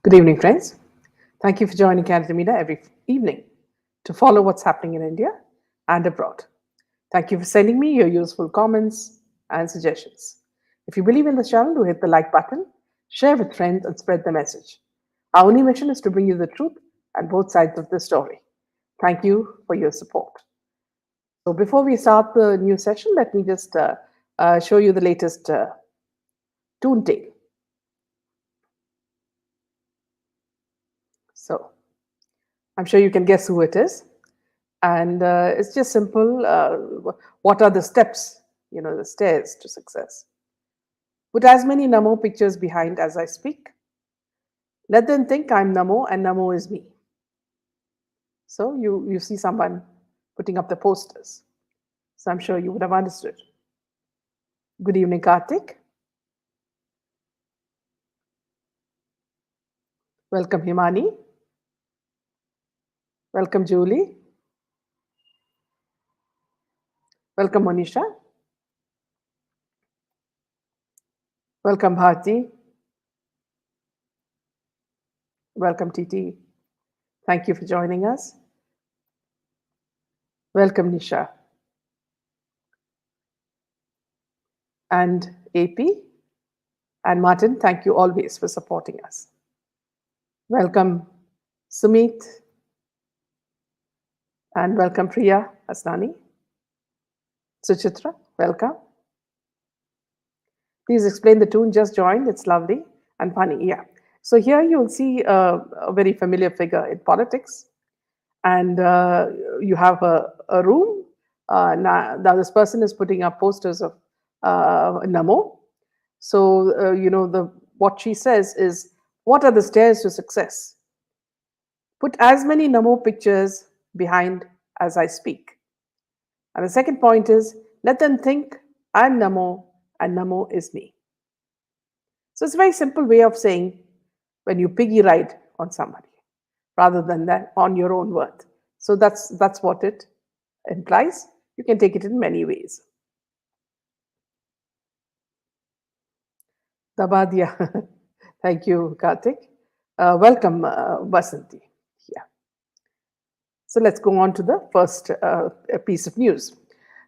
Good evening, friends. Thank you for joining Canada Media every evening to follow what's happening in India and abroad. Thank you for sending me your useful comments and suggestions. If you believe in this channel, do hit the like button, share with friends, and spread the message. Our only mission is to bring you the truth and both sides of the story. Thank you for your support. So, before we start the new session, let me just show you the latest tune tape. So, I'm sure you can guess who it is. And it's just simple. What are the steps, the stairs to success? Put as many Namo pictures behind as I speak. Let them think I'm Namo and Namo is me. So you see someone putting up the posters. So I'm sure you would have understood. Good evening, Karthik. Welcome, Himani. Welcome, Julie. Welcome, Monisha. Welcome, Bharti. Welcome, Titi. Thank you for joining us. Welcome, Nisha. And AP and Martin, thank you always for supporting us. Welcome, Sumit. And welcome, Priya Asnani. Suchitra, welcome. Please explain the tune. Just joined. It's lovely and funny. Yeah. So here you'll see a very familiar figure in politics. And you have a room. Now this person is putting up posters of Namo. So, what she says is, what are the stairs to success? Put as many Namo pictures behind as I speak. And the second point is, let them think I'm Namo and Namo is me. So it's a very simple way of saying when you piggy ride on somebody rather than that on your own worth. So that's what it implies. You can take it in many ways. Dabadia. Thank you, Karthik. Welcome, Vasanti. Yeah. So let's go on to the first piece of news.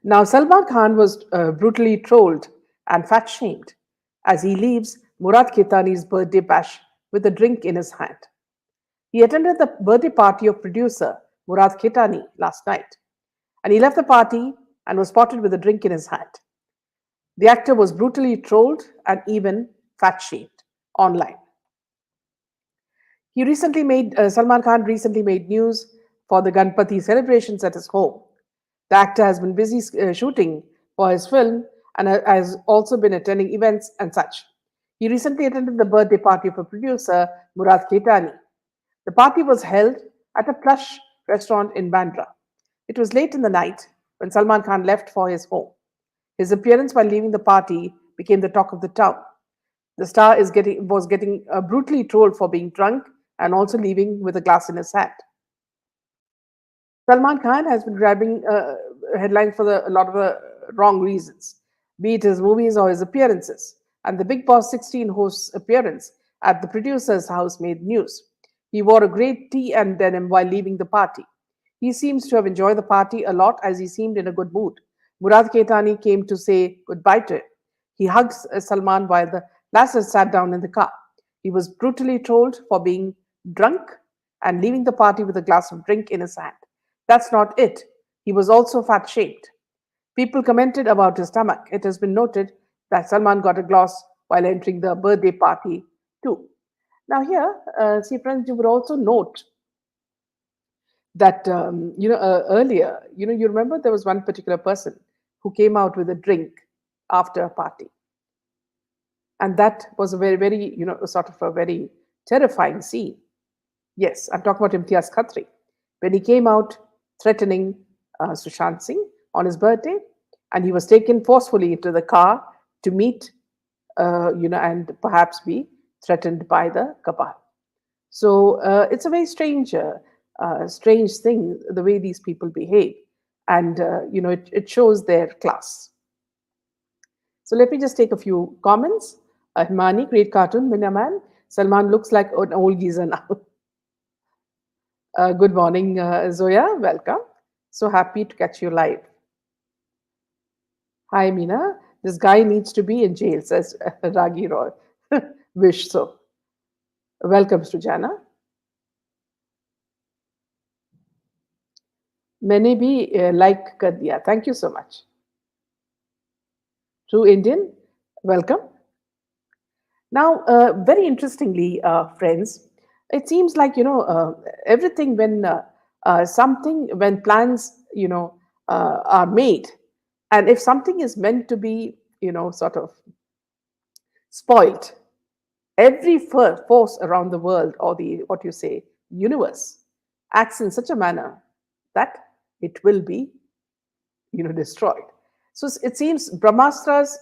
Now, Salman Khan was brutally trolled and fat-shamed as he leaves Murad Ketani's birthday bash with a drink in his hand. He attended the birthday party of producer Murad Ketani last night, and he left the party and was spotted with a drink in his hand. The actor was brutally trolled and even fat-shamed online. Salman Khan recently made news for the Ganpati celebrations at his home. The actor has been busy shooting for his film and has also been attending events and such. He recently attended the birthday party of a producer, Murad Ketani. The party was held at a plush restaurant in Bandra. It was late in the night when Salman Khan left for his home. His appearance while leaving the party became the talk of the town. The star was getting brutally trolled for being drunk and also leaving with a glass in his hand. Salman Khan has been grabbing headlines for a lot of the wrong reasons, be it his movies or his appearances. And the Big Boss 16 host's appearance at the producer's house made news. He wore a grey tee and denim while leaving the party. He seems to have enjoyed the party a lot as he seemed in a good mood. Murad Ketani came to say goodbye to him. He hugged Salman while the latter sat down in the car. He was brutally trolled for being drunk and leaving the party with a glass of drink in his hand. That's not it. He was also fat-shamed. People commented about his stomach. It has been noted that Salman got a glass while entering the birthday party too. Now here, see friends, you would also note that, earlier, you remember there was one particular person who came out with a drink after a party. And that was a very, very, sort of a very terrifying scene. Yes, I'm talking about Imtiaz Khatri. When he came out threatening Sushant Singh on his birthday, and he was taken forcefully into the car to meet, and perhaps be threatened by the cabal. So it's a very strange thing, the way these people behave. And, it shows their class. So let me just take a few comments. Himani, great cartoon, Minaman. Salman looks like an old geezer now. Good morning, Zoya. Welcome. So happy to catch you live. Hi, Meena. This guy needs to be in jail, says Ragi Roy. Wish so. Welcome, Sujana. मैंने भी like कर दिया. Thank you so much. True Indian, welcome. Now, very interestingly, friends, it seems like everything when plans are made, and if something is meant to be sort of spoiled, every force around the world, or the what you say universe, acts in such a manner that it will be destroyed. So it seems Brahmastra's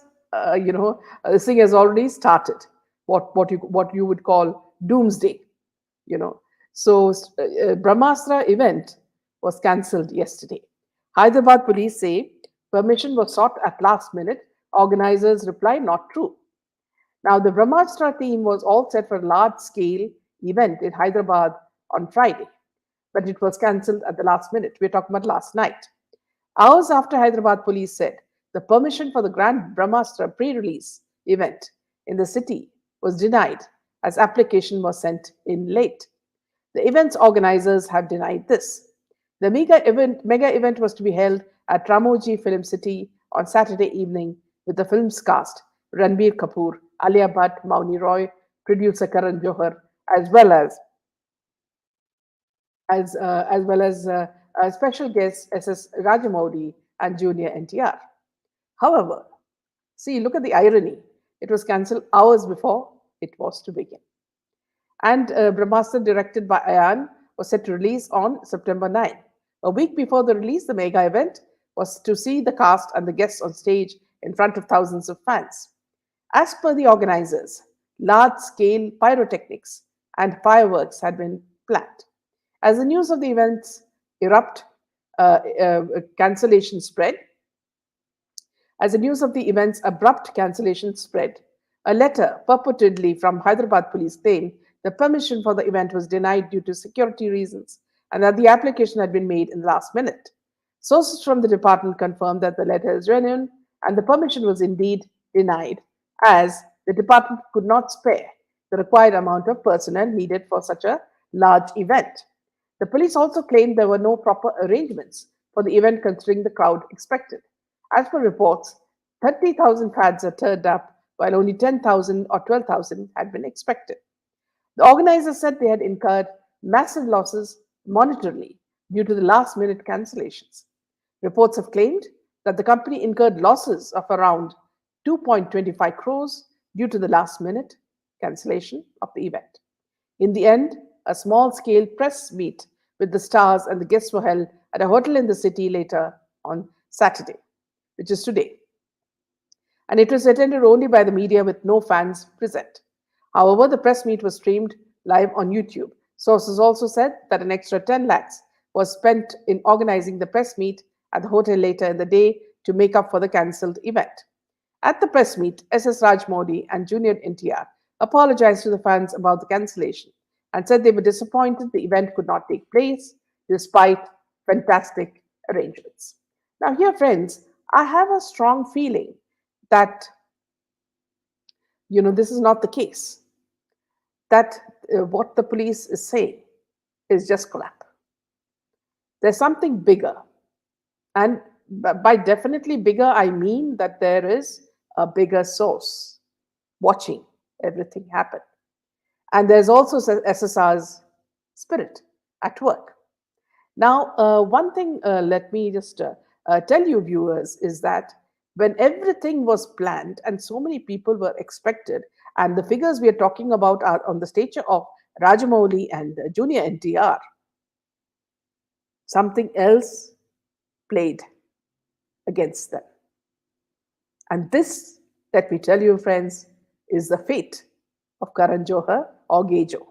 this thing has already started. What you would call doomsday. You know, so Brahmastra event was cancelled yesterday. Hyderabad police say permission was sought at last minute. Organizers reply not true. Now the Brahmastra team was all set for a large scale event in Hyderabad on Friday, but it was cancelled at the last minute. We're talking about last night. Hours after Hyderabad police said the permission for the Grand Brahmastra pre release event in the city was denied as application was sent in late. The event's organizers have denied this. The mega event was to be held at Ramoji Film City on Saturday evening with the film's cast Ranbir Kapoor, Alia Bhatt, Mauni Roy, producer Karan Johar, as well as special guests SS Rajamouli and Junior NTR. However, see, look at the irony. It was cancelled hours before it was to begin. And Brahmastra, directed by Ayan, was set to release on September 9. A week before the release, the mega event was to see the cast and the guests on stage in front of thousands of fans. As per the organizers, large scale pyrotechnics and fireworks had been planned. As the news of the event's erupt cancellation spread, as the news of the event's abrupt cancellation spread, a letter purportedly from Hyderabad police claimed the permission for the event was denied due to security reasons and that the application had been made in the last minute. Sources from the department confirmed that the letter is genuine and the permission was indeed denied, as the department could not spare the required amount of personnel needed for such a large event. The police also claimed there were no proper arrangements for the event considering the crowd expected. As per reports, 30,000 fans are turned up while only 10,000 or 12,000 had been expected. The organizers said they had incurred massive losses monetarily due to the last minute cancellations. Reports have claimed that the company incurred losses of around 2.25 crores due to the last minute cancellation of the event. In the end, a small scale press meet with the stars and the guests were held at a hotel in the city later on Saturday, which is today. And it was attended only by the media with no fans present. However, the press meet was streamed live on YouTube. Sources also said that an extra 10 lakhs was spent in organizing the press meet at the hotel later in the day to make up for the cancelled event. At the press meet, SS Rajmouli and Junior NTR apologized to the fans about the cancellation and said they were disappointed the event could not take place despite fantastic arrangements. Now, here, friends, I have a strong feeling that this is not the case. That what the police is saying is just crap. There's something bigger, and by definitely bigger, I mean that there is a bigger source watching everything happen. And there's also SSR's spirit at work. Now, one thing, let me just tell you, viewers, is that when everything was planned and so many people were expected, and the figures we are talking about are on the stature of Rajamouli and Junior NTR, something else played against them. And this, let me tell you, friends, is the fate of Karan Johar or Gejo.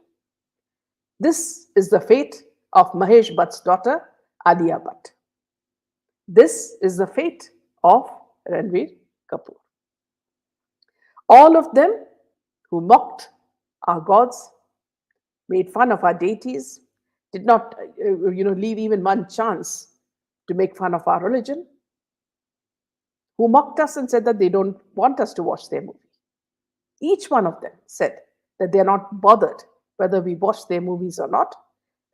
This is the fate of Mahesh Bhatt's daughter, Alia Bhatt. This is the fate of Ranbir Kapoor. All of them who mocked our gods, made fun of our deities, did not, leave even one chance to make fun of our religion, who mocked us and said that they don't want us to watch their movie. Each one of them said that they're not bothered whether we watch their movies or not.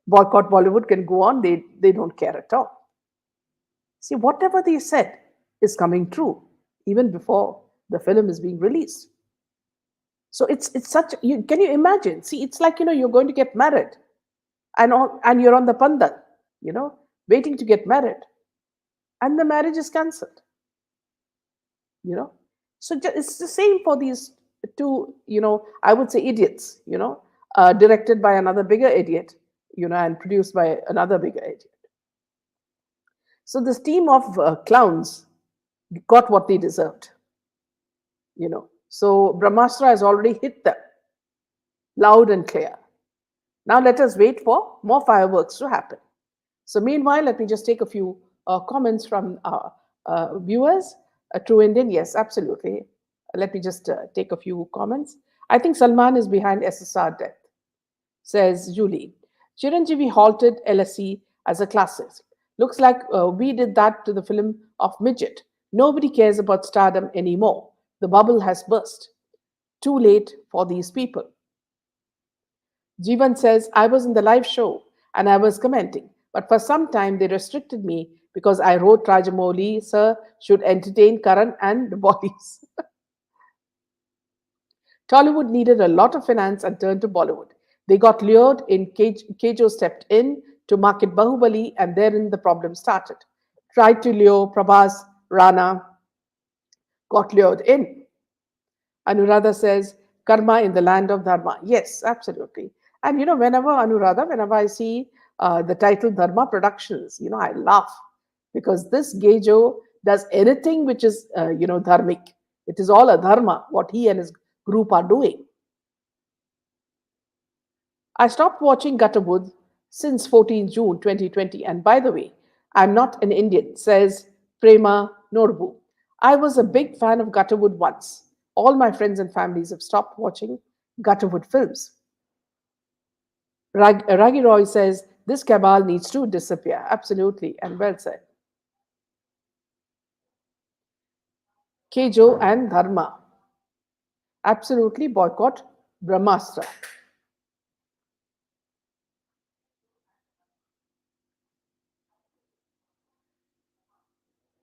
Boycott Bollywood can go on, they don't care at all. See, whatever they said is coming true even before the film is being released. So it's such can you imagine? See, it's like you're going to get married and you're on the pandal, you know, waiting to get married, and the marriage is cancelled. You know, so it's the same for these two. I would say idiots. Directed by another bigger idiot. And produced by another bigger idiot. So this team of clowns got what they deserved. So Brahmastra has already hit them loud and clear. Now let us wait for more fireworks to happen. So meanwhile, let me just take a few comments from our viewers. True Indian, yes, absolutely. Let me just take a few comments. I think Salman is behind SSR death, says Julie. Chiranjeevi halted LSE as a classic. Looks like we did that to the film of Midget. Nobody cares about stardom anymore. The bubble has burst. Too late for these people. Jeevan says, I was in the live show and I was commenting, but for some time they restricted me because I wrote Rajamouli, sir, should entertain Karan and the bodies. Tollywood needed a lot of finance and turned to Bollywood. They got lured in, Kejo stepped in to market Bahubali, and therein the problem started. Tried to lure Prabhas, Rana, got lured in. Anuradha says, karma in the land of dharma. Yes, absolutely. And whenever Anuradha, whenever I see the title Dharma Productions, I laugh because this Gejo does anything which is, dharmic. It is all a dharma, what he and his group are doing. I stopped watching Gutterwood since 14 June 2020. And by the way, I'm not an Indian, says Prema Norbu. I was a big fan of Gutterwood once. All my friends and families have stopped watching Gutterwood films. Ragi Roy says, this cabal needs to disappear. Absolutely, and well said. Kejo and Dharma. Absolutely boycott Brahmastra.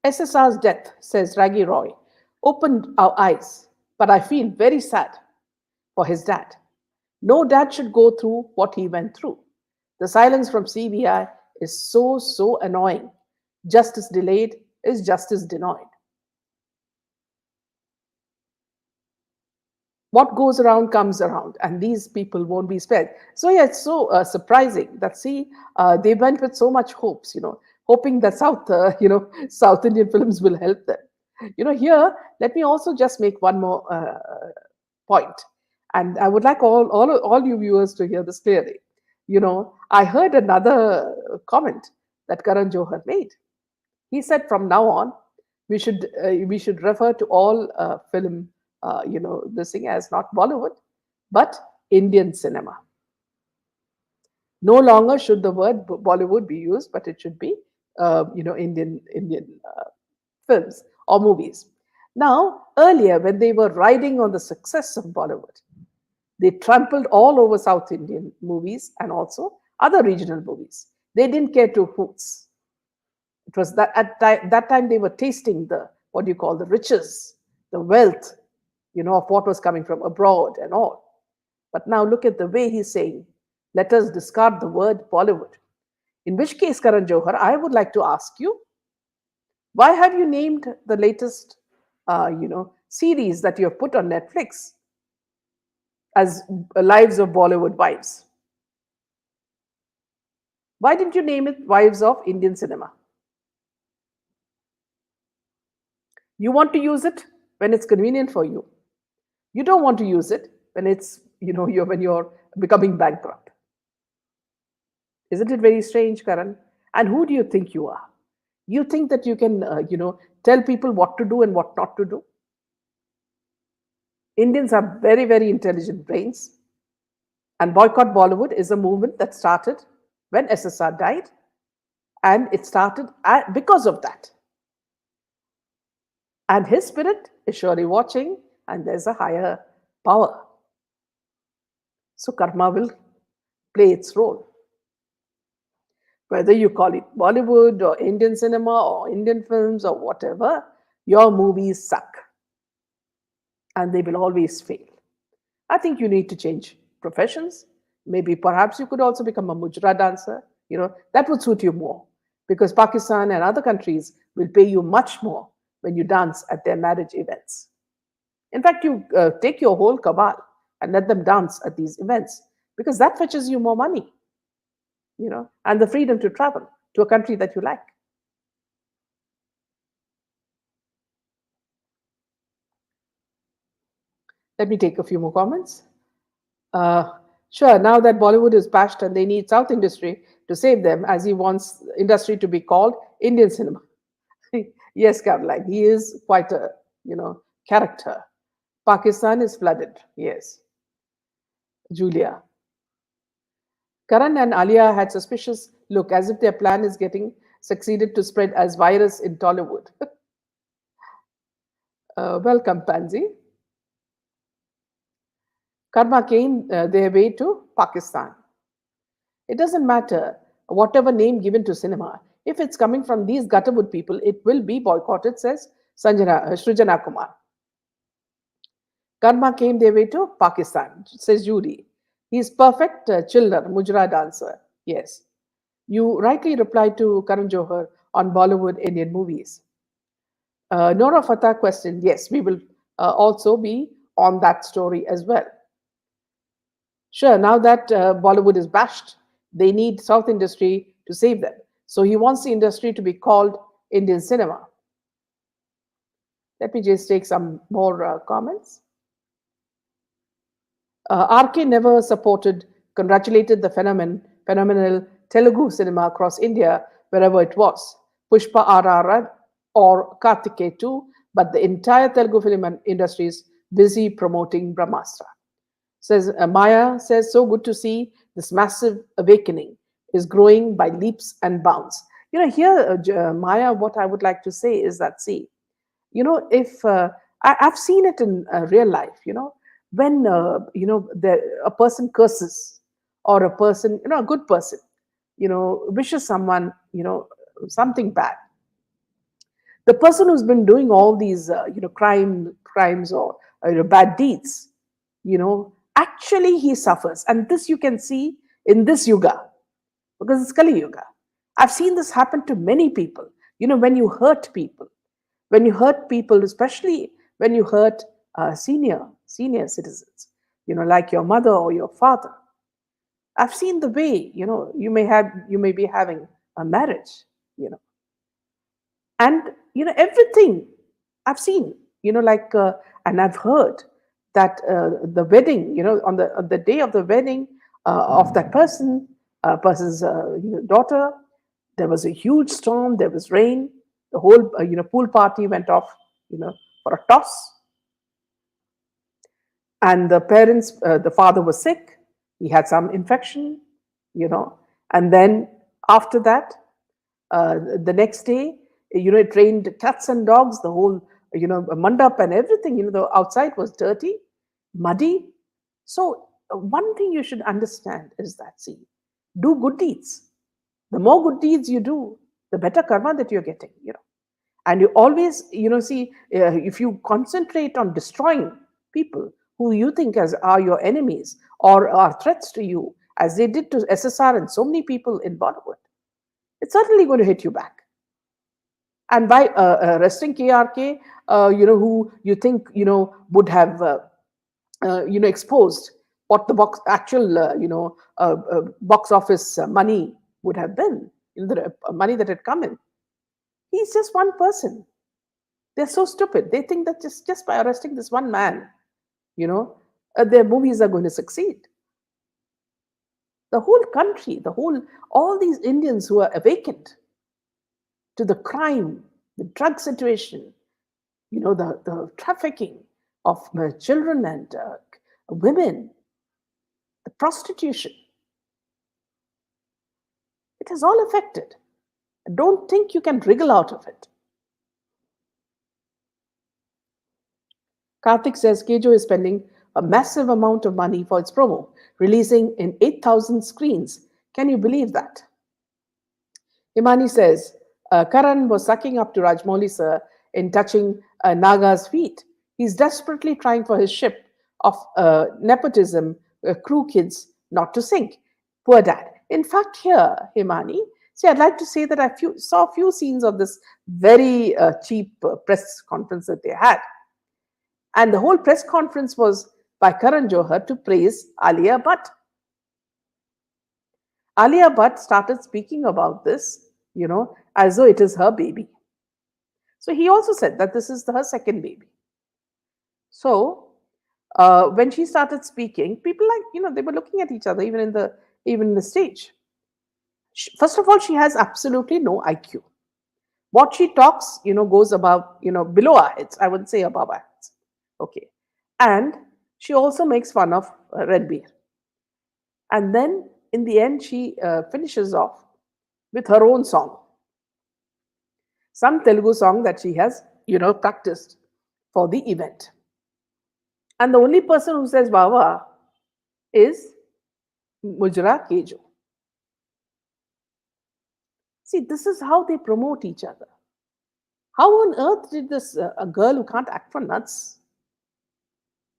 SSR's death, says Ragi Roy, opened our eyes, but I feel very sad for his dad. No dad should go through what he went through. The silence from CBI is so annoying. Justice delayed is justice denied. What goes around comes around, and these people won't be spared. So yeah, it's so surprising that they went with so much hopes, hoping that South Indian films will help them. Here, let me also just make one more point, and I would like all you viewers to hear this clearly. I heard another comment that Karan Johar made. He said, from now on, we should refer to all film, this thing as not Bollywood, but Indian cinema. No longer should the word Bollywood be used, but it should be, Indian films or movies. Now, earlier, when they were riding on the success of Bollywood, they trampled all over South Indian movies and also other regional movies. They didn't care two hoots. It was that at that time they were tasting the riches, the wealth, of what was coming from abroad and all. But now look at the way he's saying, let us discard the word Bollywood. In which case, Karan Johar, I would like to ask you, why have you named the latest, series that you have put on Netflix as Lives of Bollywood Wives? Why didn't you name it Wives of Indian Cinema? You want to use it when it's convenient for you. You don't want to use it when when you're becoming bankrupt. Isn't it very strange, Karan? And who do you think you are? You think that you can, tell people what to do and what not to do? Indians have very, very intelligent brains. And Boycott Bollywood is a movement that started when SSR died, and it started because of that. And his spirit is surely watching, and there's a higher power. So karma will play its role. Whether you call it Bollywood or Indian cinema or Indian films or whatever, your movies suck and they will always fail. I think you need to change professions. Maybe perhaps you could also become a mujra dancer. That would suit you more because Pakistan and other countries will pay you much more when you dance at their marriage events. In fact, you take your whole cabal and let them dance at these events because that fetches you more money, and the freedom to travel to a country that you like. Let me take a few more comments. Uh, sure, now that Bollywood is bashed and they need South industry to save them, as he wants industry to be called Indian cinema. Yes, Caroline, he is quite a character. Pakistan is flooded. Yes, Julia. Karan and Alia had suspicious look as if their plan is getting succeeded to spread as virus in Tollywood. Welcome, Pansy. Karma came their way to Pakistan. It doesn't matter whatever name given to cinema. If it's coming from these Gutterwood people, it will be boycotted, says Srijana Kumar. Karma came their way to Pakistan, says Judy. He's perfect chiller, mujra dancer. Yes. You rightly replied to Karan Johar on Bollywood Indian movies. Nora Fatehi questioned, yes, we will also be on that story as well. Sure, now that Bollywood is bashed, they need South industry to save them. So he wants the industry to be called Indian cinema. Let me just take some more comments. RK never supported, congratulated the phenomenal Telugu cinema across India, wherever it was. Pushpa RR or Kartikeya too, but the entire Telugu film industry is busy promoting Brahmastra. Says Maya says, so good to see this massive awakening is growing by leaps and bounds. Here, Maya, what I would like to say is that, see, if I've seen it in real life, when a person curses or a person, a good person, wishes someone, something bad. The person who's been doing all these, crimes or bad deeds, actually he suffers, and this you can see in this yuga because it's Kali Yuga. I've seen this happen to many people. When you hurt people, especially when you hurt senior citizens, like your mother or your father. I've seen the way you may be having a marriage, you know, and everything I've seen, and I've heard that the wedding, on the day of the wedding of that person's daughter, there was a huge storm, there was rain, the whole pool party went off, for a toss, and the father was sick, he had some infection, you know and then after that, the next day, it rained cats and dogs, the whole mandap and everything, the outside was dirty, muddy. So one thing you should understand is that, see, do good deeds. The more good deeds you do, the better karma that you're getting, and you always, see, if you concentrate on destroying people who you think as are your enemies or are threats to you, as they did to SSR and so many people in Bollywood, it's certainly going to hit you back. And by arresting KRK, who you think, would have, exposed what the box office money would have been, the money that had come in. He's just one person. They're so stupid. They think that just by arresting this one man, their movies are going to succeed. The whole country, all these Indians who are awakened to the crime, the drug situation, the trafficking of children and women, the prostitution. It has all affected. Don't think you can wriggle out of it. Karthik says Kejo is spending a massive amount of money for its promo, releasing in 8,000 screens. Can you believe that? Imani says Karan was sucking up to Rajmouli sir in touching Naga's feet. He's desperately trying for his ship of nepotism crew kids not to sink. Poor dad. In fact, here, Himani, see, I'd like to say that saw a few scenes of this very cheap press conference that they had. And the whole press conference was by Karan Johar to praise Alia Bhatt. Alia Bhatt started speaking about this, as though it is her baby. So he also said that this is her second baby. So when she started speaking, people they were looking at each other even in the stage. First of all, she has absolutely no IQ. What she talks, goes above, below our heads. I wouldn't say above our heads. Okay. And she also makes fun of Ranbir. And then in the end, she finishes off with her own song. Some Telugu song that she has, practiced for the event. And the only person who says Wawa is Mujra Kejo. See, this is how they promote each other. How on earth did this a girl who can't act for nuts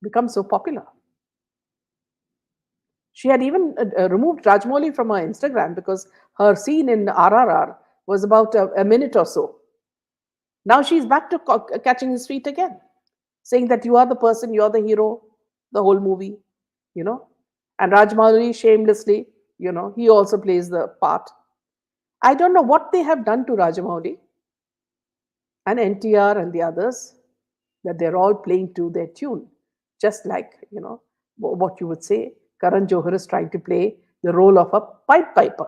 become so popular? She had even removed Rajmouli from her Instagram because her scene in RRR was about a minute or so. Now she's back to catching his feet again, saying that you are the person, you are the hero, the whole movie, And Rajmouli shamelessly, he also plays the part. I don't know what they have done to Rajamouli and NTR and the others, that they're all playing to their tune. Just like, what you would say, Karan Johar is trying to play the role of a pipe piper.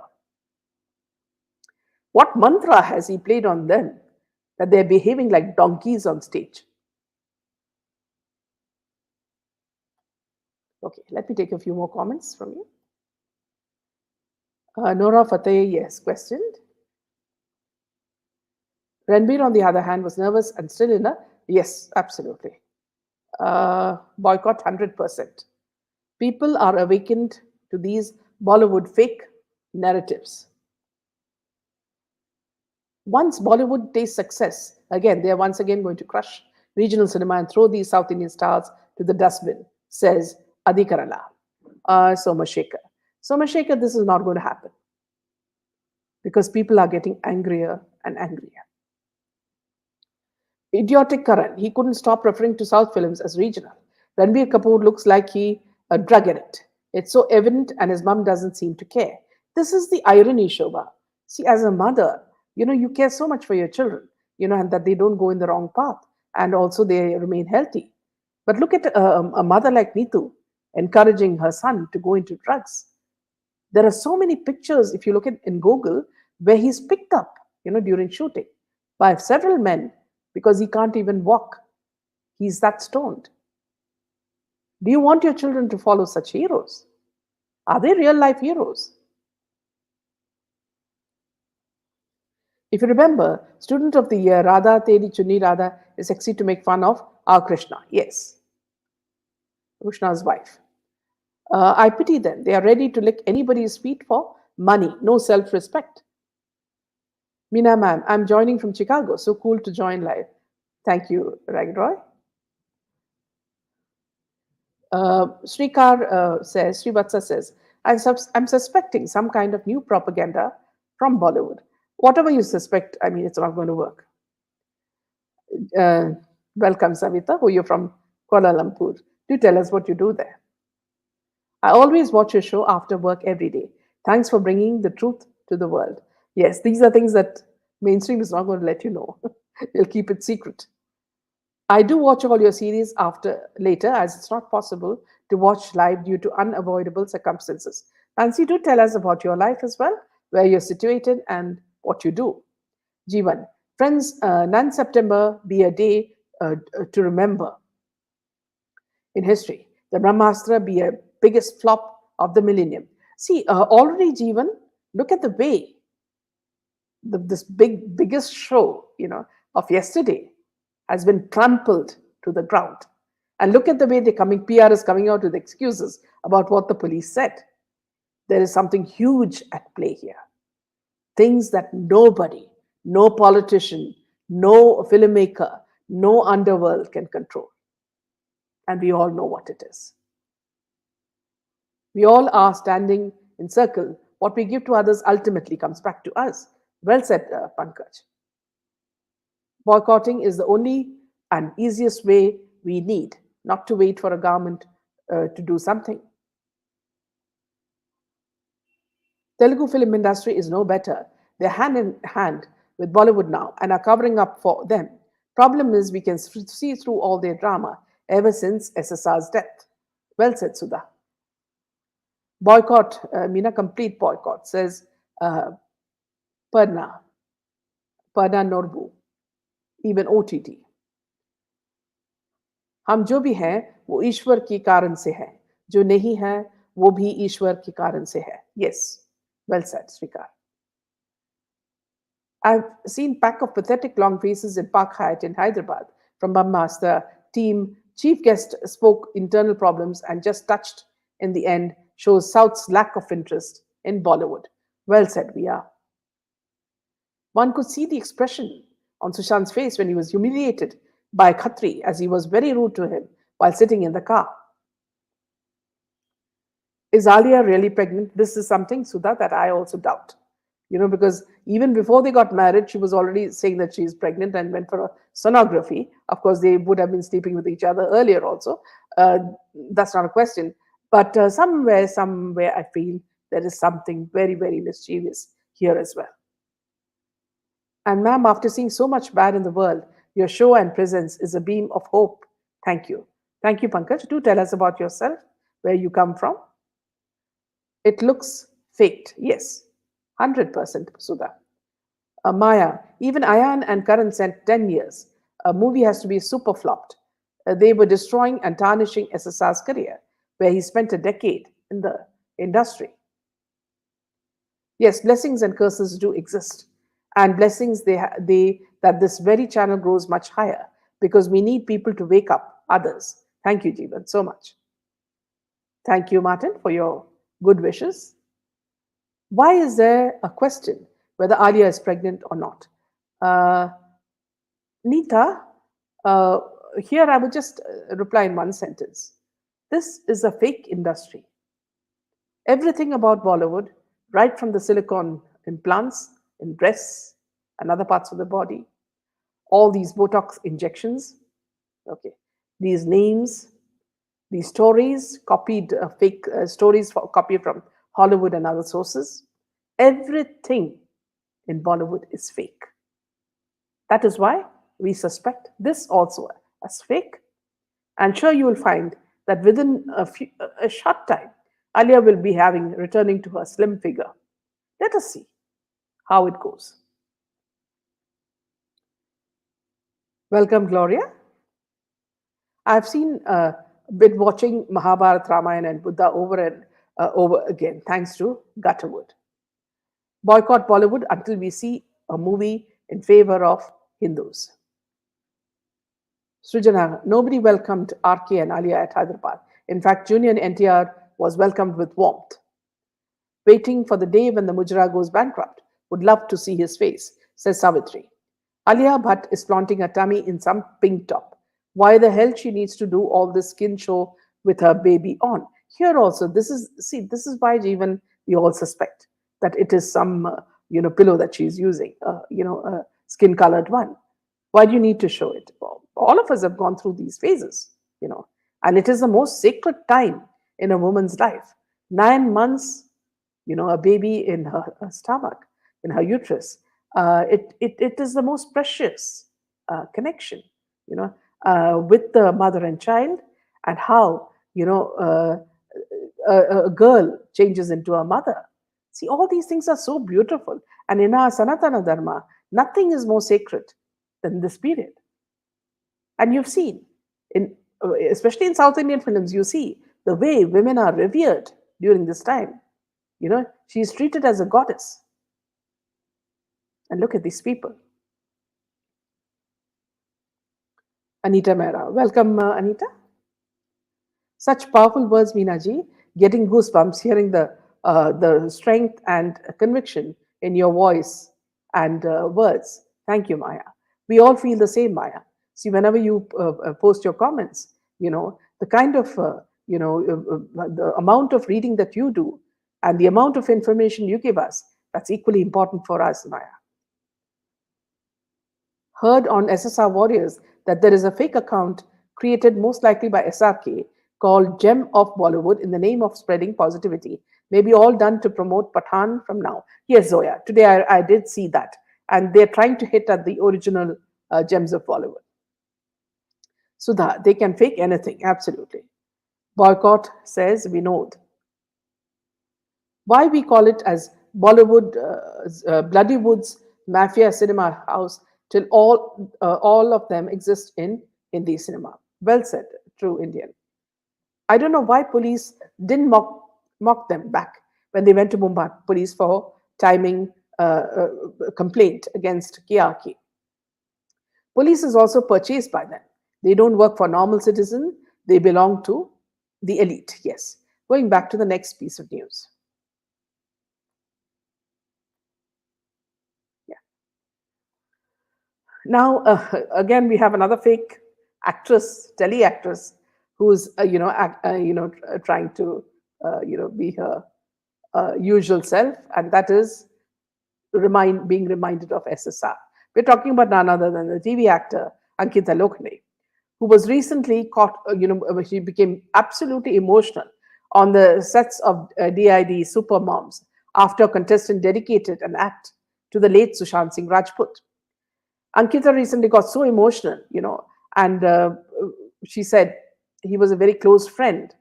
What mantra has he played on them that they're behaving like donkeys on stage? Okay, let me take a few more comments from you. Nora Fatehi, yes, questioned. Ranbir, on the other hand, was nervous and still in a yes, absolutely. Boycott 100%. People are awakened to these Bollywood fake narratives. Once Bollywood tastes success, again, they are once again going to crush regional cinema and throw these South Indian stars to the dustbin, says Adhikarala. Somashekar. Somashekar, this is not going to happen because people are getting angrier and angrier. Idiotic Karan, he couldn't stop referring to South films as regional. Ranbir Kapoor looks like he a drug addict. It's so evident and his mum doesn't seem to care. This is the irony, Shobha. See, as a mother, you care so much for your children, and that they don't go in the wrong path and also they remain healthy. But look at a mother like Neetu encouraging her son to go into drugs. There are so many pictures, if you look at in Google, where he's picked up, during shooting by several men because he can't even walk. He's that stoned. Do you want your children to follow such heroes? Are they real life heroes? If you remember, Student of the Year, Radha Teri Chunni Radha is sexy to make fun of our Krishna. Yes. Krishna's wife. I pity them. They are ready to lick anybody's feet for money. No self-respect. Meena ma'am, I'm joining from Chicago. So cool to join live. Thank you, Ragroy. Srivatsa says, I'm suspecting some kind of new propaganda from Bollywood. Whatever you suspect, it's not going to work. Welcome, Savita, who you're from Kuala Lumpur. Do tell us what you do there. I always watch your show after work every day. Thanks for bringing the truth to the world. Yes, these are things that mainstream is not going to let you know. They'll keep it secret. I do watch all your series later, as it's not possible to watch live due to unavoidable circumstances. Nancy, do tell us about your life as well, where you're situated and what you do. Jeevan, friends, 9 September be a day to remember in history. The Brahmastra be a biggest flop of the millennium. See, already, Jeevan, look at the way this biggest show, of yesterday has been trampled to the ground. And look at the way PR is coming out with excuses about what the police said. There is something huge at play here. Things that nobody, no politician, no filmmaker, no underworld can control. And we all know what it is. We all are standing in circle. What we give to others ultimately comes back to us. Well said, Pankaj. Boycotting is the only and easiest way we need, not to wait for a government to do something. Telugu film industry is no better. They're hand in hand with Bollywood now and are covering up for them. Problem is we can see through all their drama ever since SSR's death. Well said, Sudha. Boycott, Meena, complete boycott, says Parna, Parna Norbu, even OTT. हम जो भी हैं वो ईश्वर के कारण से हैं, जो नहीं है वो भी ईश्वर के कारण से है. Yes, well said, Srikar. I've seen pack of pathetic long faces in Park Hyatt in Hyderabad from Brahmastra team. Chief guest spoke internal problems and just touched in the end shows South's lack of interest in Bollywood. Well said, Via. One could see the expression on Sushant's face when he was humiliated by Khatri as he was very rude to him while sitting in the car. Is Alia really pregnant? This is something, Sudha, that I also doubt. Because even before they got married, she was already saying that she is pregnant and went for a sonography. Of course, they would have been sleeping with each other earlier also. That's not a question. But somewhere, I feel there is something very, very mischievous here as well. And ma'am, after seeing so much bad in the world, your show and presence is a beam of hope. Thank you. Thank you, Pankaj. Do tell us about yourself, where you come from. It looks faked. Yes, 100%, Sudha. Maya, even Ayan and Karan sent 10 years. A movie has to be super flopped. They were destroying and tarnishing SSR's career, where he spent a decade in the industry. Yes, blessings and curses do exist. And blessings that this very channel grows much higher because we need people to wake up others. Thank you, Jeevan, so much. Thank you, Martin, for your good wishes. Why is there a question whether Alia is pregnant or not? Neeta, here I would just reply in one sentence. This is a fake industry. Everything about Bollywood, right from the silicone implants in breasts and other parts of the body, all these Botox injections, okay, these names, these stories, copied fake stories copied from Hollywood and other sources, everything in Bollywood is fake. That is why we suspect this also as fake. And sure, you will find that within a short time, Alia will be returning to her slim figure. Let us see how it goes. Welcome, Gloria. I've been watching Mahabharata, Ramayana, and Buddha over and over again, thanks to Gutterwood. Boycott Bollywood until we see a movie in favor of Hindus. Srijana, nobody welcomed RK and Alia at Hyderabad. In fact, Junior and NTR was welcomed with warmth. Waiting for the day when the Mujra goes bankrupt. Would love to see his face, says Savitri. Alia Bhatt is flaunting her tummy in some pink top. Why the hell she needs to do all this skin show with her baby on? Here also, this is why even we all suspect that it is some pillow that she's using, a skin-colored one. Why do you need to show it? Well, all of us have gone through these phases, and it is the most sacred time in a woman's life. 9 months, a baby in her stomach, in her uterus. It is the most precious connection, with the mother and child, and how a girl changes into a mother. See, all these things are so beautiful, and in our Sanatana Dharma, nothing is more sacred than this period. And you've seen, especially in South Indian films, you see the way women are revered. during this time. She is treated as a goddess. And look at these people. Anita Mehra. Welcome, Anita. Such powerful words, Meenaji. Getting goosebumps hearing the strength and conviction in your voice and words. Thank you, Maya. We all feel the same, Maya. See, whenever you post your comments, the kind of the amount of reading that you do and the amount of information you give us, that's equally important for us, Maya. Heard on SSR Warriors that there is a fake account created most likely by SRK called Gem of Bollywood in the name of spreading positivity. Maybe all done to promote Pathan from now. Yes, Zoya, today I did see that. And they're trying to hit at the original Gems of Bollywood. Sudha, they can fake anything, absolutely. Boycott says Vinod. Why we call it as Bollywood, Bloody Woods Mafia Cinema House till all of them exist in Hindi cinema. Well said, true Indian. I don't know why police didn't mock them back when they went to Mumbai police for timing complaint against KRK. Police is also purchased by them. They don't work for normal citizen. They belong to the elite. Yes. Going back to the next piece of news. Yeah. Now, again, we have another fake actress, tele actress, who's trying to be her usual self, and that is being reminded of SSR. We're talking about none other than the TV actor Ankita Lokhande, who was recently caught. She became absolutely emotional on the sets of DID Super Moms after a contestant dedicated an act to the late Sushant Singh Rajput. Ankita recently got so emotional, and she said he was a very close friend,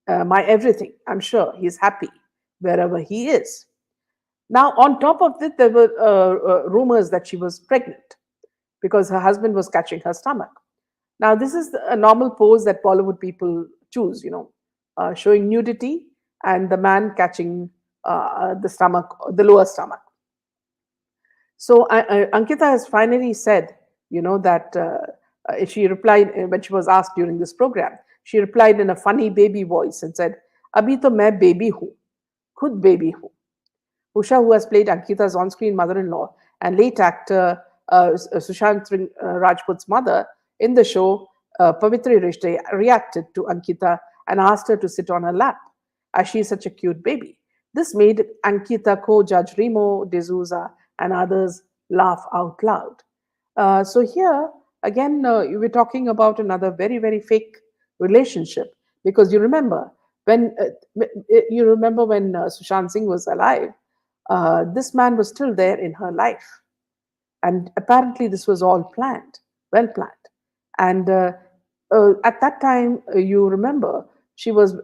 my everything. I'm sure he's happy wherever he is. Now, on top of this, there were rumors that she was pregnant because her husband was catching her stomach. Now, this is a normal pose that Bollywood people choose, showing nudity and the man catching the stomach, the lower stomach. So Ankita has finally said, that she replied when she was asked during this program. She replied in a funny baby voice and said, "Abhi to main baby hu, khud baby hu." Usha, who has played Ankita's on-screen mother-in-law and late actor Sushant Singh Rajput's mother in the show Pavitri Rishte, reacted to Ankita and asked her to sit on her lap, as she is such a cute baby. This made Ankita co-judge Remo D'Souza and others laugh out loud. So here, again, we're talking about another very, very fake relationship, because you remember when Sushant Singh was alive, this man was still there in her life, and apparently this was all planned, well planned. And at that time, you remember she was,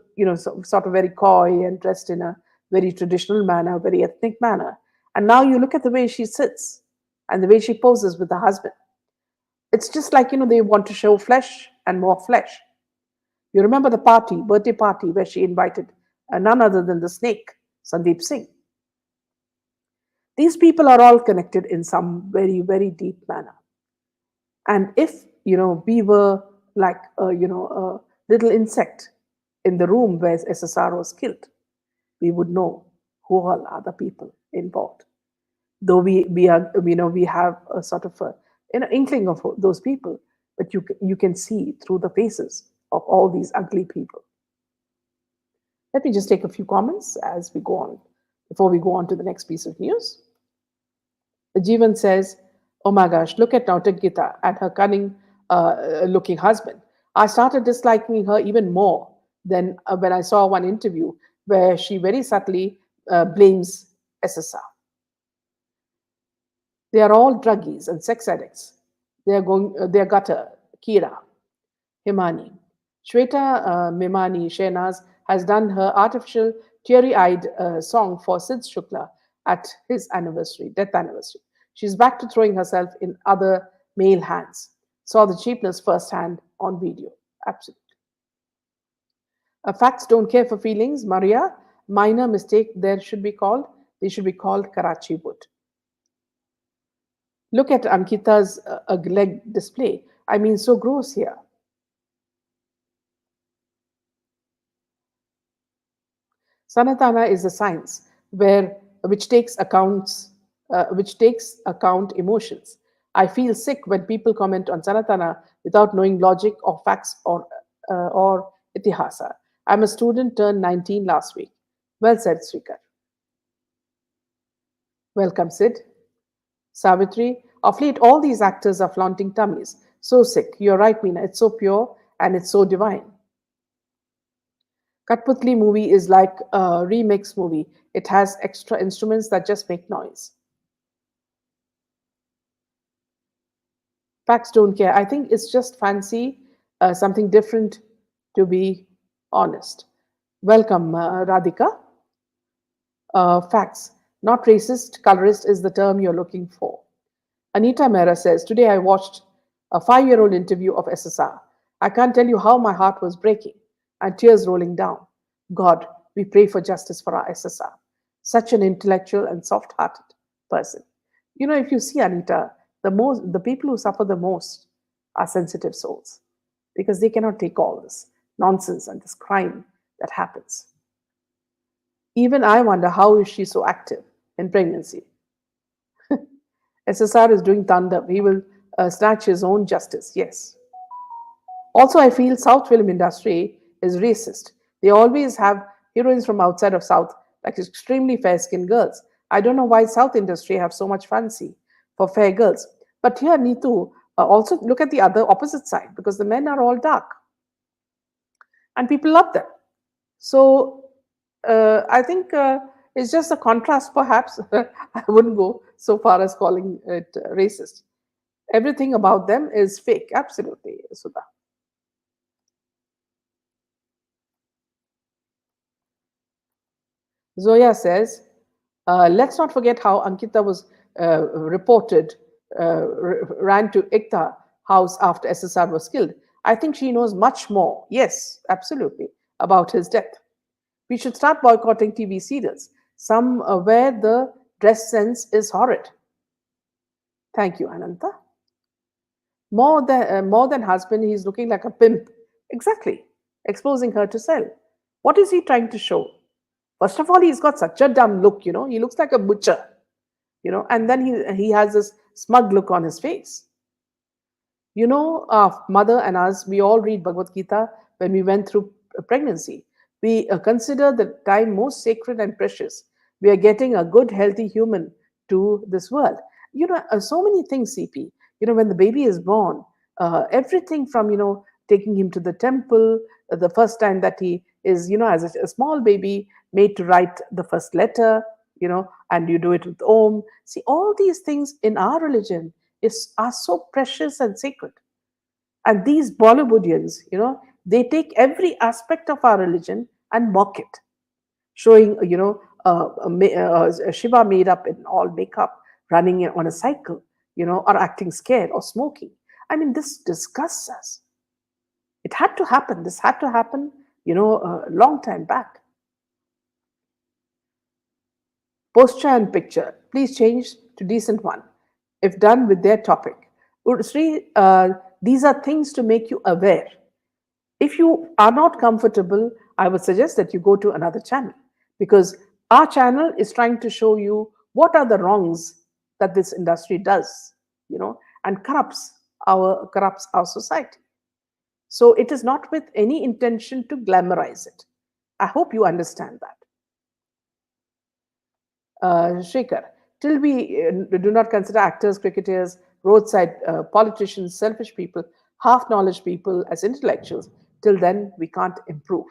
sort of very coy and dressed in a very traditional manner, very ethnic manner. And now you look at the way she sits and the way she poses with her husband. It's just like, they want to show flesh and more flesh. You remember the birthday party, where she invited none other than the snake, Sandeep Singh. These people are all connected in some very, very deep manner. And if, we were like, a little insect in the room where SSR was killed, we would know who all are the people involved. Though we have a sort of an inkling of those people, but you can see through the faces of all these ugly people. Let me just take a few comments as we go on, before we go on to the next piece of news. Jeevan says, "Oh my gosh, look at Nautankita and her cunning looking husband. I started disliking her even more than when I saw one interview where she very subtly blames SSR. They are all druggies and sex addicts. They're gutter, Kira, Himani. Shweta Mimani Shehnaz has done her artificial, teary-eyed song for Sid Shukla at his death anniversary. She's back to throwing herself in other male hands. Saw the cheapness firsthand on video. Absolutely. Facts don't care for feelings, Maria. minor mistake there should be called, they should be called Karachi wood. Look at Ankita's leg display. I mean, so gross here. Sanatana is a science where which takes account emotions. I feel sick when people comment on Sanatana without knowing logic or facts or itihasa. I'm a student turned 19 last week. Well said, Srikar. Welcome, Sid. Savitri, of late all these actors are flaunting tummies. So sick. You're right, Meena. It's so pure and it's so divine. Katputli movie is like a remix movie. It has extra instruments that just make noise. Facts don't care. I think it's just fancy, something different, to be honest. Welcome, Radhika. Facts. Not racist, colorist is the term you're looking for. Anita Mehra says, today I watched a 5 year old interview of SSR. I can't tell you how my heart was breaking and tears rolling down. God, we pray for justice for our SSR. Such an intellectual and soft hearted person. You know, if you see Anita, the people who suffer the most are sensitive souls because they cannot take all this nonsense and this crime that happens. Even I wonder how is she so active in pregnancy. SSR is doing thunder. He will snatch his own justice. Yes. Also, I feel South film industry is racist. They always have heroines from outside of South, like extremely fair-skinned girls. I don't know why South industry have so much fancy for fair girls. But here, Neetu, also look at the other opposite side because the men are all dark and people love them. So I think it's just a contrast, perhaps. I wouldn't go so far as calling it racist. Everything about them is fake, absolutely, Sudha. Zoya says, let's not forget how Ankita was reported, ran to Ikta house after SSR was killed. I think she knows much more, yes, absolutely, about his death. We should start boycotting TV serials, some where the dress sense is horrid. Thank you, Ananta. More than husband, he's looking like a pimp. Exactly, exposing her to sell. What is he trying to show? First of all, he's got such a dumb look, you know. He looks like a butcher, you know, and then he has this smug look on his face. You know, our mother and us, we all read Bhagavad Gita when we went through pregnancy. We consider the time most sacred and precious. We are getting a good, healthy human to this world. You know, so many things, CP. You know, when the baby is born, everything from, you know, taking him to the temple, the first time that he is, you know, as a small baby, made to write the first letter, you know, and you do it with Om. See, all these things in our religion are so precious and sacred. And these Bollywoodians, you know, they take every aspect of our religion and mock it, showing, you know, Shiva made up in all makeup, running on a cycle, you know, or acting scared or smoking. I mean, this disgusts us. It had to happen. This had to happen, you know, a long time back. Posture and picture, please change to decent one if done with their topic. Sri, these are things to make you aware. If you are not comfortable, I would suggest that you go to another channel because our channel is trying to show you what are the wrongs that this industry does, you know, and corrupts our society. So it is not with any intention to glamorize it. I hope you understand that. Shekhar, till we do not consider actors, cricketers, roadside politicians, selfish people, half knowledge people as intellectuals, till then we can't improve.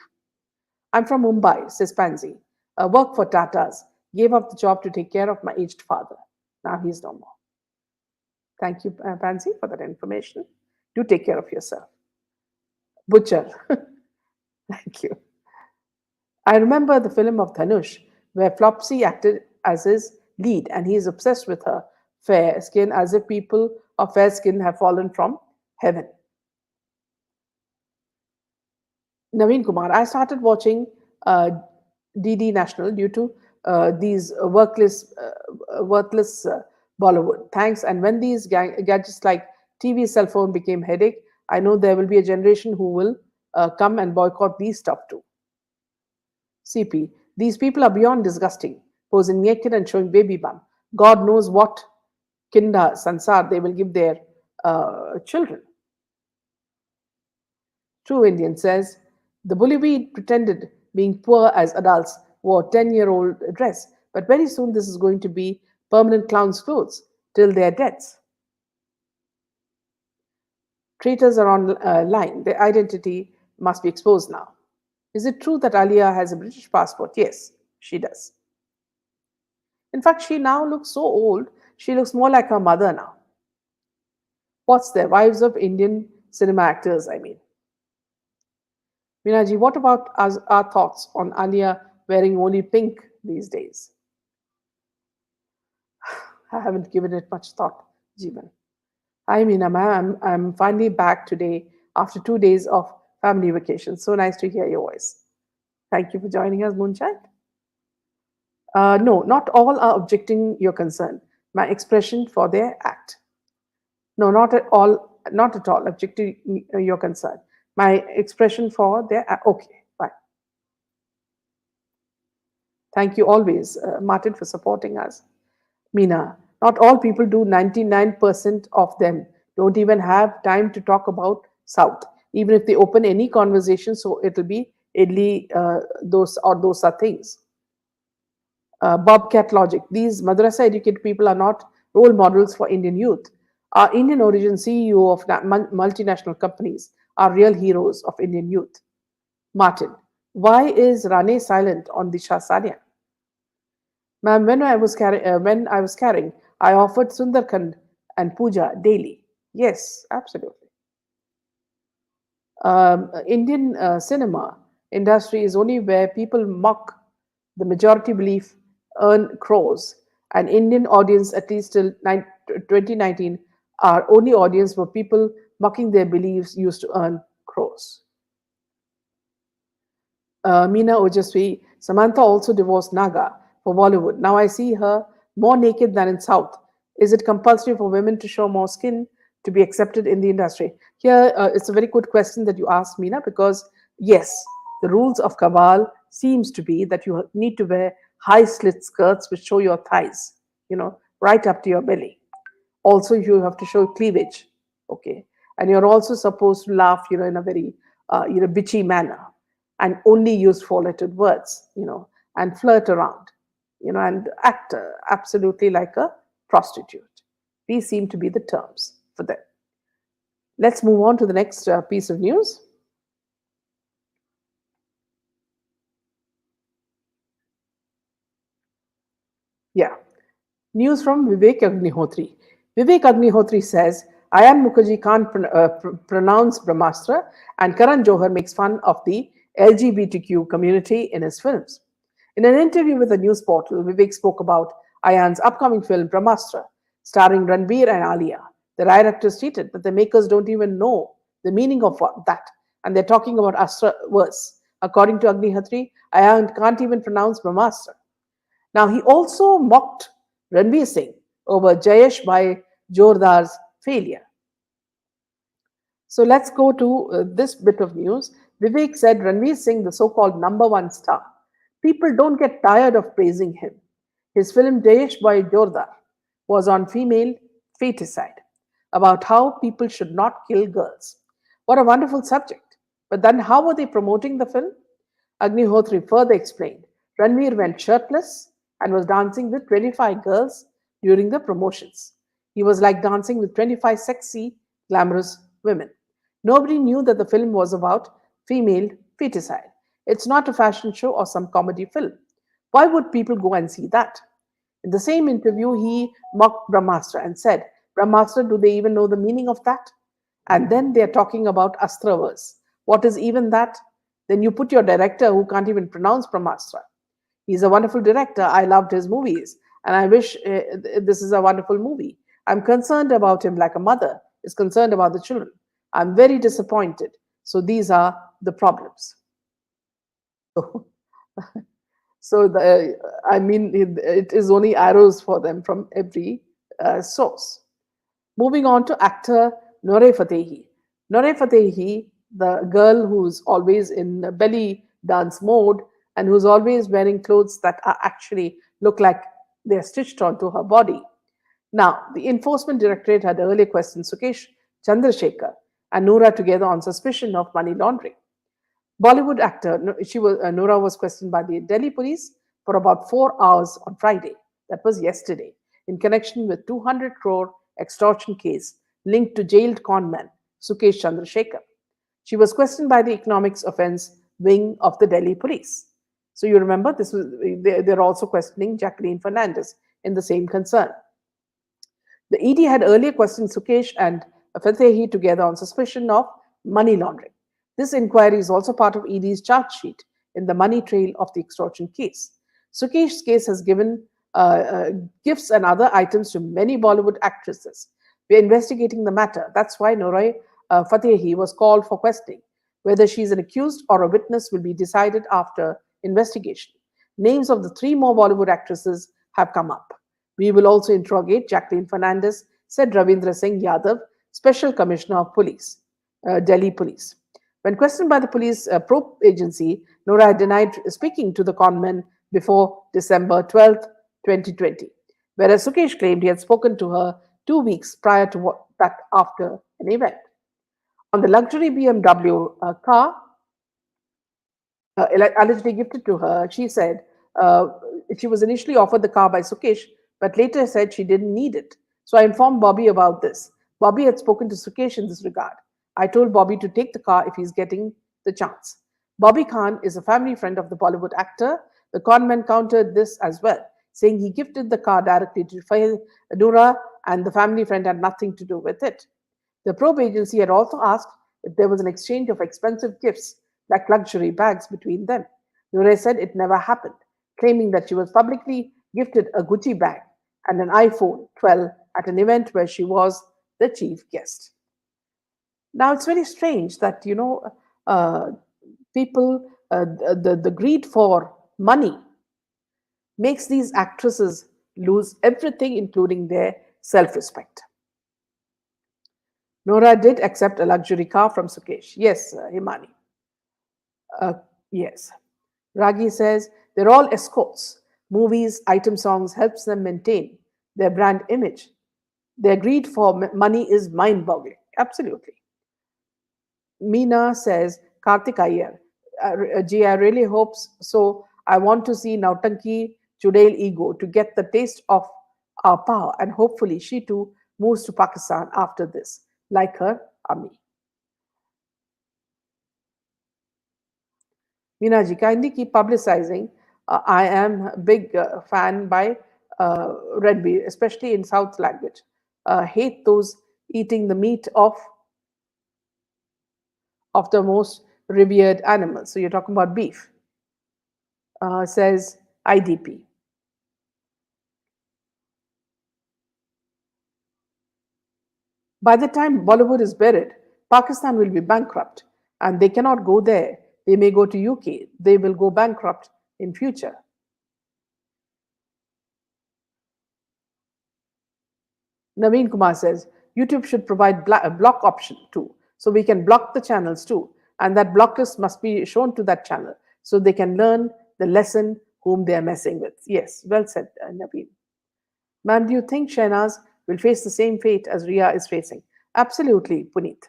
I'm from Mumbai, says Pansy. Worked for Tatas, gave up the job to take care of my aged father. Now he's no more. Thank you, Pansy, for that information. Do take care of yourself. Butcher, thank you. I remember the film of Dhanush, where Flopsy acted as his lead, and he is obsessed with her fair skin, as if people of fair skin have fallen from heaven. Naveen Kumar, I started watching DD National due to these worthless Bollywood. Thanks. And when these gadgets like TV, cell phone became headache, I know there will be a generation who will come and boycott these stuff too. CP. These people are beyond disgusting, posing naked and showing baby bum. God knows what kinda sansar they will give their children. True Indian says the Bollywood pretended being poor as adults wore 10-year-old dress, but very soon this is going to be permanent clown's clothes till their deaths. Traitors are on line. Their identity must be exposed now. Is it true that Alia has a British passport? Yes, she does. In fact, she now looks so old, she looks more like her mother now. What's there? Wives of Indian cinema actors, I mean. Minaji, what about our thoughts on Alia wearing only pink these days? I haven't given it much thought, Jeevan. Hi, Meena ma'am. I'm finally back today after 2 days of family vacation. So nice to hear your voice. Thank you for joining us, Moonchild. No, not all are objecting your concern. My expression for their act. No, not at all. Not at all objecting your concern. My expression for their act. Okay, fine. Thank you always, Martin, for supporting us. Meena, not all people do. 99% of them don't even have time to talk about South. Even if they open any conversation, so it'll be idli, those are things. Bobcat logic. These madrasa educated people are not role models for Indian youth. Our Indian origin CEO of multinational companies are real heroes of Indian youth. Martin, why is Rane silent on Disha Sanya? Ma'am, when I was carrying, I offered Sundarkand and puja daily. Yes, absolutely. Indian cinema industry is only where people mock the majority belief earn crores. An Indian audience, at least till 2019, our only audience were people mocking their beliefs used to earn crores. Meena Ojaswi, Samantha also divorced Naga for Bollywood. Now I see her more naked than in South. Is it compulsory for women to show more skin to be accepted in the industry? Here, it's a very good question that you asked, Meena, because yes, the rules of Kabal seems to be that you need to wear high slit skirts which show your thighs, right up to your belly. Also, you have to show cleavage, okay, and you're also supposed to laugh, in a very, bitchy manner, and only use four-lettered words, and flirt around, and act absolutely like a prostitute. These seem to be the terms for them. Let's move on to the next piece of news. Yeah. News from Vivek Agnihotri. Vivek Agnihotri says, Ayan Mukherjee can't pronounce Brahmastra, and Karan Johar makes fun of the LGBTQ community in his films. In an interview with a news portal, Vivek spoke about Ayan's upcoming film Brahmastra, starring Ranbir and Alia. The director stated that the makers don't even know the meaning of that, and they're talking about Astra verse. According to Agnihotri, Ayan can't even pronounce Brahmastra. Now, he also mocked Ranveer Singh over Jayesh by Jordar's failure. So let's go to this bit of news. Vivek said Ranveer Singh, the so called number one star, people don't get tired of praising him. His film Jayesh by Jordar was on female feticide, about how people should not kill girls. What a wonderful subject. But then, how were they promoting the film? Agnihotri further explained Ranveer went shirtless and was dancing with 25 girls during the promotions. He was like dancing with 25 sexy, glamorous women. Nobody knew that the film was about female feticide. It's not a fashion show or some comedy film. Why would people go and see that? In the same interview, he mocked Brahmastra and said, Brahmastra, do they even know the meaning of that? And then they're talking about Astravas. What is even that? Then you put your director who can't even pronounce Brahmastra. He's a wonderful director. I loved his movies, and I wish this is a wonderful movie. I'm concerned about him like a mother is concerned about the children. I'm very disappointed. So these are the problems. So So I mean, it is only arrows for them from every source. Moving on to actor Nora Fatehi. Nora Fatehi, the girl who's always in belly dance mode and who's always wearing clothes that are actually look like they're stitched onto her body. Now, the Enforcement Directorate had earlier questioned Sukesh Chandrasekhar and Noora together on suspicion of money laundering. Bollywood actor Nora was questioned by the Delhi police for about 4 hours on Friday, that was yesterday, in connection with 200 crore extortion case linked to jailed conman Sukesh Chandrasekhar. She was questioned by the Economics Offence Wing of the Delhi Police. So you remember this was they're also questioning Jacqueline Fernandez in the same concern. The ED had earlier questioned Sukesh and Fatehi together on suspicion of money laundering. This inquiry is also part of ED's charge sheet in the money trail of the extortion case. Sukesh's case has given gifts and other items to many Bollywood actresses. We are investigating the matter. That's why Nora Fatehi was called for questioning. Whether she is an accused or a witness will be decided after investigation. Names of the three more Bollywood actresses have come up. We will also interrogate Jacqueline Fernandez, said Ravindra Singh Yadav, Special Commissioner of Police, Delhi Police. When questioned by the police probe agency, Nora denied speaking to the conman before December 12, 2020, whereas Sukesh claimed he had spoken to her 2 weeks prior to that after an event. On the luxury BMW car, allegedly gifted to her, she said uh, she was initially offered the car by Sukesh, but later said she didn't need it. So I informed Bobby about this. Bobby had spoken to Sukesh in this regard. I told Bobby to take the car if he's getting the chance. Bobby Khan is a family friend of the Bollywood actor. The conman countered this as well, saying he gifted the car directly to Noora and the family friend had nothing to do with it. The probe agency had also asked if there was an exchange of expensive gifts like luxury bags between them. Nure said it never happened, claiming that she was publicly gifted a Gucci bag and an iPhone 12 at an event where she was the chief guest. Now it's very strange that uh, people the greed for money makes these actresses lose everything, including their self-respect. Nora did accept a luxury car from Sukesh. Yes, Himani. Uh, yes. Ragi says they're all escorts. Movies, item songs helps them maintain their brand image. Their greed for money is mind-boggling. Absolutely. Meena says Karthik Iyer. Gee, I really hope so. I want to see Nautanki Chudail ego to get the taste of our power, and hopefully she too moves to Pakistan after this, like her Ami. Meenaji, kindly keep publicizing. I am a big fan by Red Bee, especially in South language. Hate those eating the meat of the most revered animals. So you're talking about beef, says IDP. By the time Bollywood is buried, Pakistan will be bankrupt and they cannot go there. They may go to UK. They will go bankrupt in future. Naveen Kumar says YouTube should provide a block option too, so we can block the channels too, and that block list must be shown to that channel so they can learn the lesson whom they are messing with. Yes, well said, Naveen. Ma'am, do you think Shahnaz will face the same fate as Ria is facing? Absolutely, Puneet.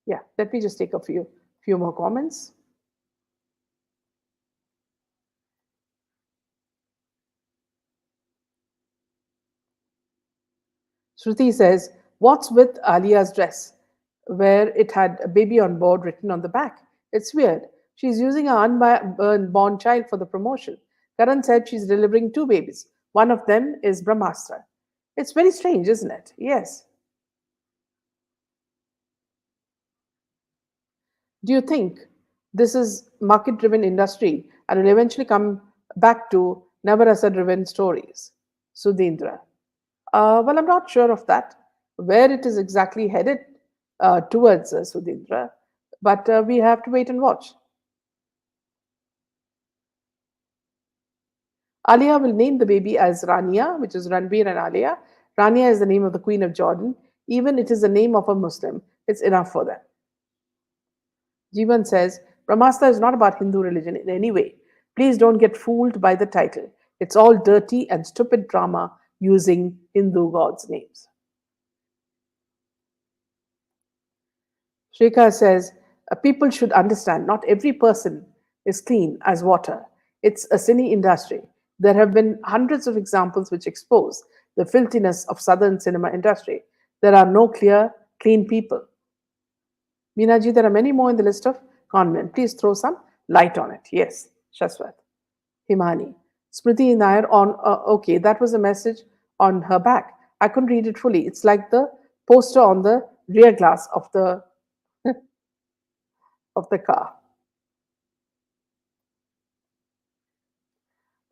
Yeah, let me just take a few more comments. Shruti says, what's with Alia's dress? Where it had a baby on board written on the back. It's weird. She's using her unborn child for the promotion. Karan said she's delivering two babies. One of them is Brahmastra. It's very strange, isn't it? Yes. Do you think this is market driven industry and will eventually come back to Navarasa driven stories? Sudhindra. Well, I'm not sure of that, where it is exactly headed towards Sudhindra. But we have to wait and watch. Alia will name the baby as Rania, which is Ranbir and Alia. Rania is the name of the Queen of Jordan. Even it is the name of a Muslim. It's enough for them. Jeevan says, Brahmastra is not about Hindu religion in any way. Please don't get fooled by the title. It's all dirty and stupid drama using Hindu gods' names. Shrika says, people should understand not every person is clean as water. It's a silly industry. There have been hundreds of examples which expose the filthiness of southern cinema industry. There are no clear, clean people. Meenaji, there are many more in the list of conmen. Please throw some light on it. Yes, Shaswat. Himani. Smriti Nair on, okay, that was a message on her back. I couldn't read it fully. It's like the poster on the rear glass of the of the car.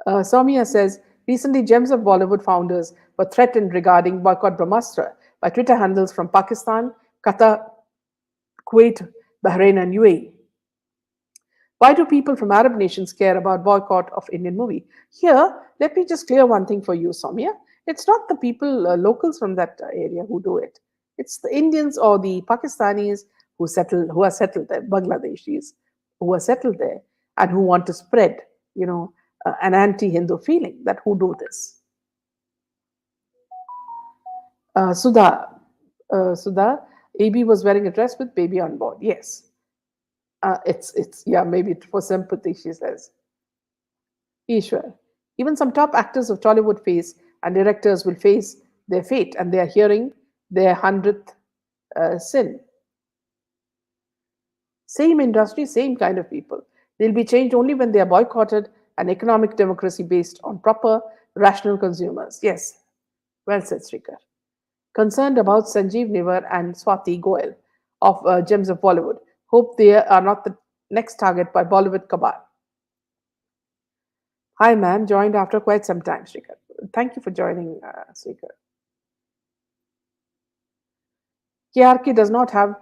Soumya says, recently Gems of Bollywood founders were threatened regarding boycott Brahmastra by Twitter handles from Pakistan, Qatar, Kuwait, Bahrain, and UAE. Why do people from Arab nations care about boycott of Indian movie? Here, let me just clear one thing for you, Soumya. It's not the people, locals from that area who do it. It's the Indians or the Pakistanis who are settled there, Bangladeshis who are settled there and who want to spread, an anti-Hindu feeling that who do this. Sudha, Sudha, AB was wearing a dress with baby on board. Yes. It's yeah, maybe for sympathy, she says. Ishwar. Even some top actors of Tollywood face and directors will face their fate, and they are hearing their 100th sin. Same industry, same kind of people. They'll be changed only when they are boycotted and economic democracy based on proper, rational consumers. Yes, well said, Srikar. Concerned about Sanjeev Nivar and Swati Goel of Gems of Bollywood. Hope they are not the next target by Bollywood cabal. Hi, ma'am. Joined after quite some time, Srikar. Thank you for joining, Srikar. KRK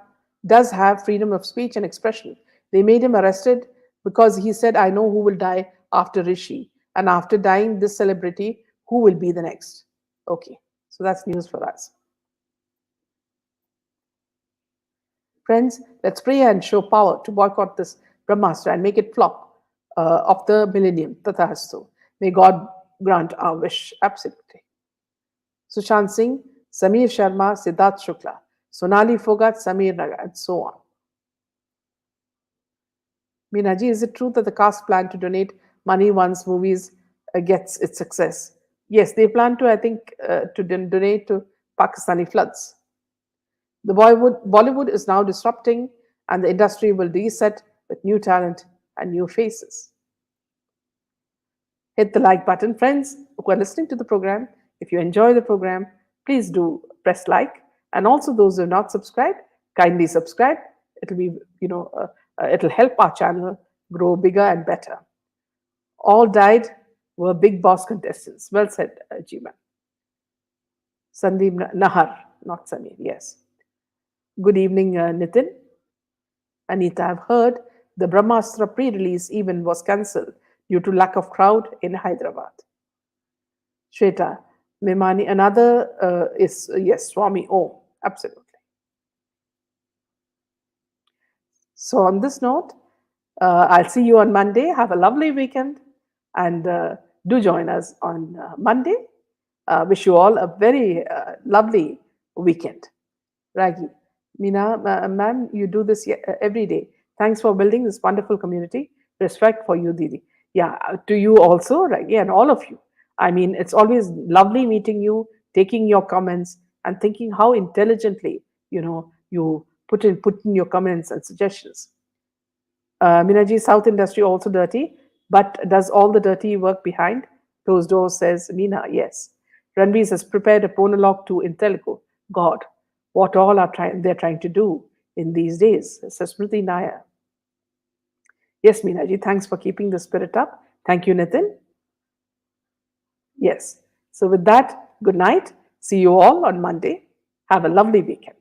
does have freedom of speech and expression. They made him arrested because he said, I know who will die after Rishi. And after dying, this celebrity, who will be the next? Okay, so that's news for us. Friends, let's pray and show power to boycott this Brahmastra and make it flop of the millennium. Tathahastu. May God grant our wish. Absolutely. Sushant Singh, Samir Sharma, Siddharth Shukla, Sonali Fogat, Samir Nagar, and so on. Meenaji, is it true that the cast plan to donate money once movies gets its success? Yes, they plan to, I think, to donate to Pakistani floods. The Bollywood is now disrupting, and the industry will reset with new talent and new faces. Hit the like button, friends who are listening to the program. If you enjoy the program, please do press like, and also those who are not subscribed, kindly subscribe. It'll be, it'll help our channel grow bigger and better. All died were Big Boss contestants. Well said, Jeevan. Sandeep Nahar, not Samir. Yes. Good evening, Nitin. Anita, I've heard the Brahmastra pre-release event was cancelled due to lack of crowd in Hyderabad. Shweta, Memani, another is, yes, Swami Om. Absolutely. So on this note, I'll see you on Monday. Have a lovely weekend and do join us on Monday. Wish you all a very lovely weekend. Ragi. Meena, ma'am, you do this every day. Thanks for building this wonderful community. Respect for you, Didi. Yeah, to you also, Ragi, and all of you. I mean, it's always lovely meeting you, taking your comments, and thinking how intelligently, you put in your comments and suggestions. Minaji, South industry also dirty, but does all the dirty work behind closed doors, says Meena. Yes. Ranveer has prepared a monologue to in Telugu. God, what all they're trying to do in these days, says Smriti Nair. Yes, Meenaji, thanks for keeping the spirit up. Thank you, Nitin. Yes. So with that, good night. See you all on Monday. Have a lovely weekend.